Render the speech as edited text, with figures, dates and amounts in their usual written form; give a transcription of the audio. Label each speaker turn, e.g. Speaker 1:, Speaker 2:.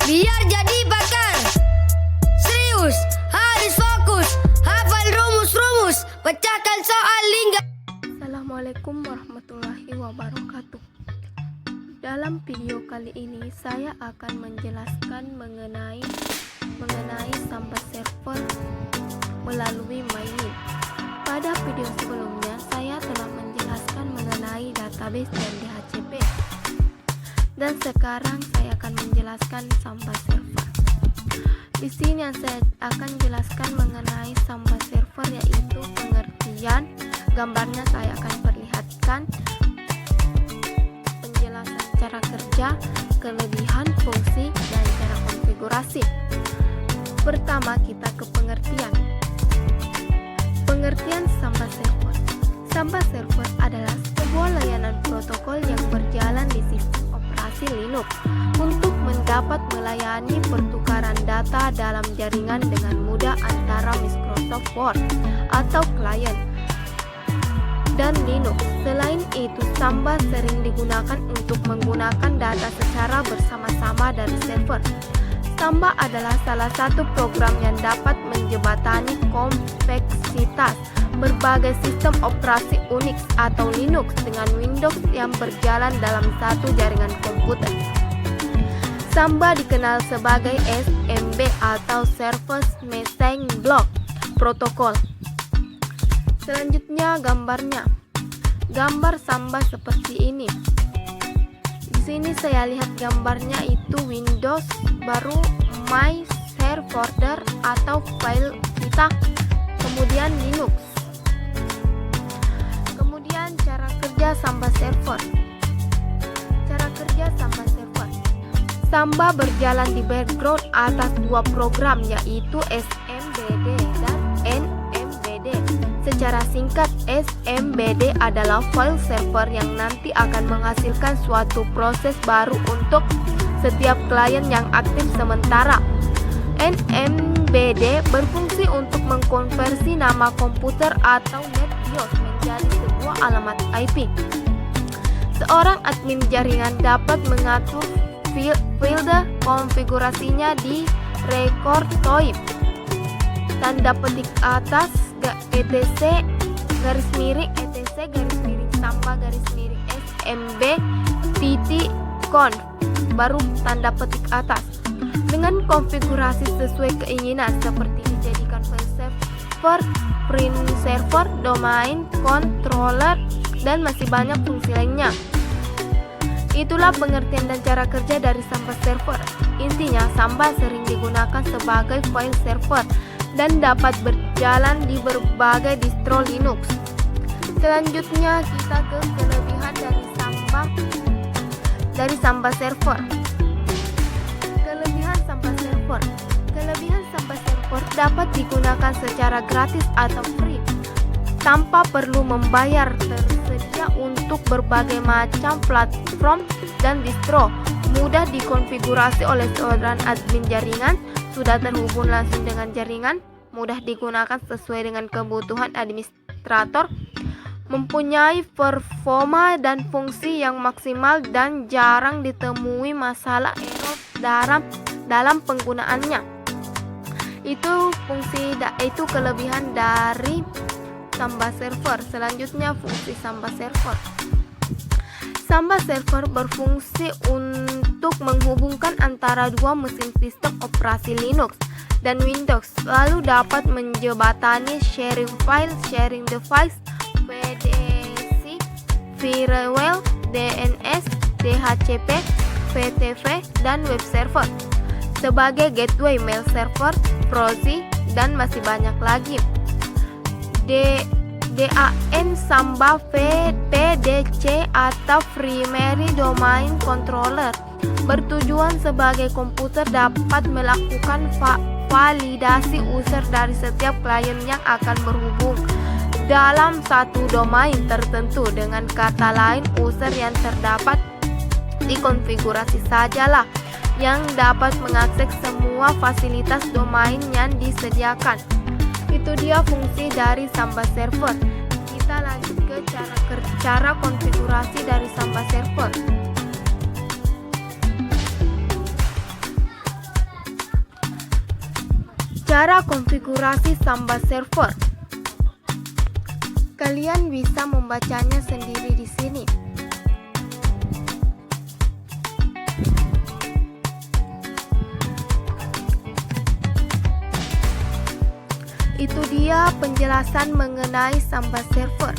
Speaker 1: Biar jadi pakar. Serius, harus fokus. Hafal rumus-rumus, pecahkan soal lingga.
Speaker 2: Assalamualaikum warahmatullahi wabarakatuh. Dalam video kali ini saya akan menjelaskan mengenai Samba server melalui MyNIM. Pada video sebelumnya saya telah menjelaskan mengenai database dan DHCP. Dan sekarang saya akan menjelaskan Samba server. Di sini yang saya akan jelaskan mengenai Samba server yaitu pengertian. Gambarnya saya akan perlihatkan penjelasan cara kerja, kelebihan, fungsi, dan cara konfigurasi. Pertama kita ke pengertian. Pengertian Samba server. Samba server adalah sebuah layanan protokol yang berjalan di sistem operasi Linux untuk mendapat melayani pertukaran data dalam jaringan dengan mudah antara Microsoft Word atau klien dan Linux. Selain itu, Samba sering digunakan untuk menggunakan data secara bersama-sama dari server. Samba adalah salah satu program yang dapat menjembatani kompleksitas berbagai sistem operasi Unix atau Linux dengan Windows yang berjalan dalam satu jaringan komputer. Samba dikenal sebagai SMB atau Service Messaging Block Protocol. Selanjutnya gambarnya. Gambar Samba seperti ini. Di sini saya lihat gambarnya itu Windows baru My Share Folder atau file kita, kemudian Linux. Kemudian cara kerja Samba server. Cara kerja Samba server. Samba berjalan di background atas dua program yaitu SMBD dan NMBD. Secara singkat, SMBD adalah file server yang nanti akan menghasilkan suatu proses baru untuk setiap klien yang aktif sementara. NMBD berfungsi untuk mengkonversi nama komputer atau NetBIOS menjadi sebuah alamat IP. Seorang admin jaringan dapat mengatur filter konfigurasinya di record type. Tanda petik atas etc samba smb conf baru tanda petik atas dengan konfigurasi sesuai keinginan seperti dijadikan file server, print server, domain, controller, dan masih banyak fungsi lainnya. Itulah pengertian dan cara kerja dari Samba server. Intinya, Samba sering digunakan sebagai file server dan dapat berjalan di berbagai distro Linux. Selanjutnya kita ke kelebihan dari Samba server. Kelebihan Samba server. Kelebihan Samba server dapat digunakan secara gratis atau free tanpa perlu membayar. Tersedia untuk berbagai macam platform dan distro. Mudah dikonfigurasi oleh seorang admin jaringan, sudah terhubung langsung dengan jaringan, mudah digunakan sesuai dengan kebutuhan administrator, mempunyai performa dan fungsi yang maksimal dan jarang ditemui masalah error dalam penggunaannya. Itu kelebihan dari Samba server. Selanjutnya fungsi Samba server. Samba server berfungsi untuk menghubungkan antara dua mesin sistem operasi Linux dan Windows, lalu dapat menjembatani sharing file, sharing device, PDC, firewall, DNS, DHCP, VTV, dan web server sebagai gateway, mail server, proxy, dan masih banyak lagi. DAN Samba PDC atau Primary Domain Controller bertujuan sebagai komputer dapat melakukan validasi user dari setiap klien yang akan berhubung dalam satu domain tertentu. Dengan kata lain, user yang terdapat dikonfigurasi sajalah yang dapat mengakses semua fasilitas domain yang disediakan. Itu dia fungsi dari Samba server. Kita lanjut ke cara konfigurasi dari Samba server. Cara konfigurasi Samba server. Kalian bisa membacanya sendiri di sini. Itu dia penjelasan mengenai Samba server.